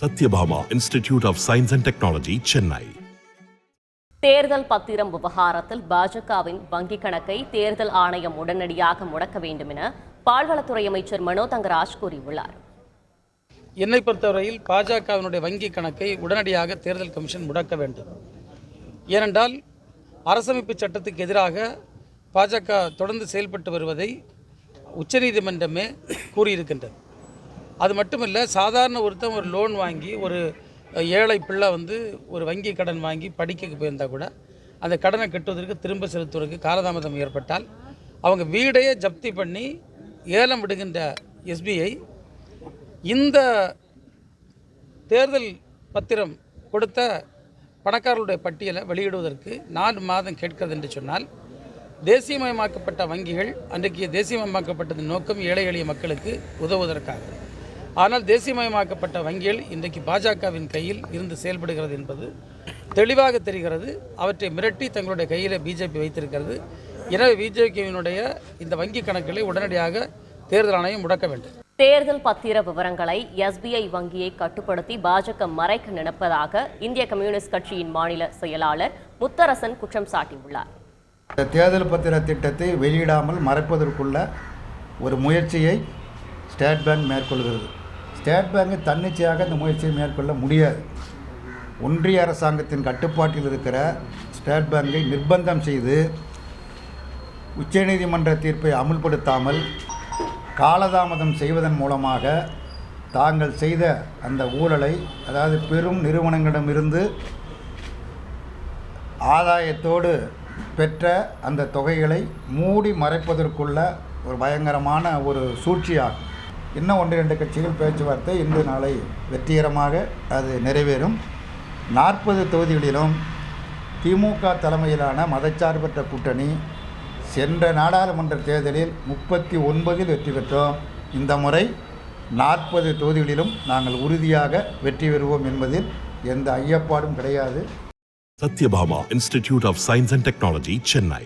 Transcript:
Satyabhama institute of science and technology, Chennai. தேர்தல் பத்திரம் விவகாரத்தில் பாஜகவின் வங்கிக் கணக்கை தேர்தல் ஆணையம் உடனடியாக முடக்க வேண்டும் என பால்வளத்துறை அமைச்சர் மனோ தங்கராஜ் கூறியுள்ளார். என்னை பொறுத்தவரையில் பாஜகவினுடைய வங்கிக் கணக்கை உடனடியாக தேர்தல் கமிஷன் முடக்க வேண்டும். ஏனென்றால் அரசமைப்பு சட்டத்துக்கு எதிராக பாஜக தொடர்ந்து செயல்பட்டு வருவதை உச்சநீதிமன்றமே கூறியிருக்கின்றது. அது மட்டுமல்ல, சாதாரண ஒருத்தன் ஒரு லோன் வாங்கி, ஒரு ஏழை பிள்ளை ஒரு வங்கி கடன் வாங்கி படிக்க போயிருந்தால் கூட அந்த கடனை கட்டுவதற்கு திரும்ப செலுத்துவதற்கு காலதாமதம் ஏற்பட்டால் அவங்க வீடையே ஜப்தி பண்ணி ஏலம் விடுகின்ற எஸ்பிஐ இந்த தேர்தல் பத்திரம் கொடுத்த பணக்காரர்களுடைய பட்டியலை வெளியிடுவதற்கு 4 மாதம் கேட்கிறது என்று சொன்னால், தேசியமயமாக்கப்பட்ட வங்கிகள் அன்றைக்கு தேசியமயமாக்கப்பட்டதன் நோக்கம் ஏழை எளிய மக்களுக்கு உதவுவதற்காக. ஆனால் தேசியமயமாக்கப்பட்ட வங்கிகள் இன்றைக்கு பாஜகவின் கையில் இருந்து செயல்படுகிறது என்பது தெளிவாக தெரிகிறது. அவற்றை மிரட்டி தங்களுடைய கையில் பிஜேபி வைத்திருக்கிறது. எனவே பிஜேபியினுடைய இந்த வங்கி கணக்குகளை உடனடியாக தேர்தல் ஆணையம் முடக்க வேண்டும். தேர்தல் பத்திர விவரங்களை எஸ்பிஐ வங்கியை கட்டுப்படுத்தி பாஜக மறைக்க நினைப்பதாக இந்திய கம்யூனிஸ்ட் கட்சியின் மாநில செயலாளர் முத்தரசன் குற்றம் சாட்டியுள்ளார். தேர்தல் பத்திர திட்டத்தை வெளியிடாமல் மறைப்பதற்குள்ள ஒரு முயற்சியை ஸ்டேட் பேங்க் மேற்கொள்கிறது. ஸ்டேட் பேங்க் தன்னிச்சையாக இந்த முயற்சியை மேற்கொள்ள முடியாது. ஒன்றிய அரசாங்கத்தின் கட்டுப்பாட்டில் இருக்கிற ஸ்டேட் பேங்கை நிர்பந்தம் செய்து உச்சநீதிமன்ற தீர்ப்பை அமுல்படுத்தாமல் காலதாமதம் செய்வதன் மூலமாக தாங்கள் செய்த அந்த ஊழலை, அதாவது பெரும் நிறுவனங்களிடமிருந்து ஆதாயத்தோடு பெற்ற அந்த தொகைகளை மூடி மறைப்பதற்குள்ள ஒரு பயங்கரமான ஒரு சூழ்ச்சியாகும். இன்னும் 1-2 கட்சிகள் பேச்சுவார்த்தை இன்று நாளை வெற்றிகரமாக அது நிறைவேறும். 40 தொகுதிகளிலும் திமுக தலைமையிலான மதச்சார்பற்ற கூட்டணி சென்ற நாடாளுமன்ற தேர்தலில் 39 வெற்றி பெற்றோம். இந்த முறை 40 தொகுதிகளிலும் நாங்கள் உறுதியாக வெற்றி பெறுவோம் என்பதில் எந்த ஐயப்பாடும் கிடையாது. Sathyabama institute of science and technology, Chennai.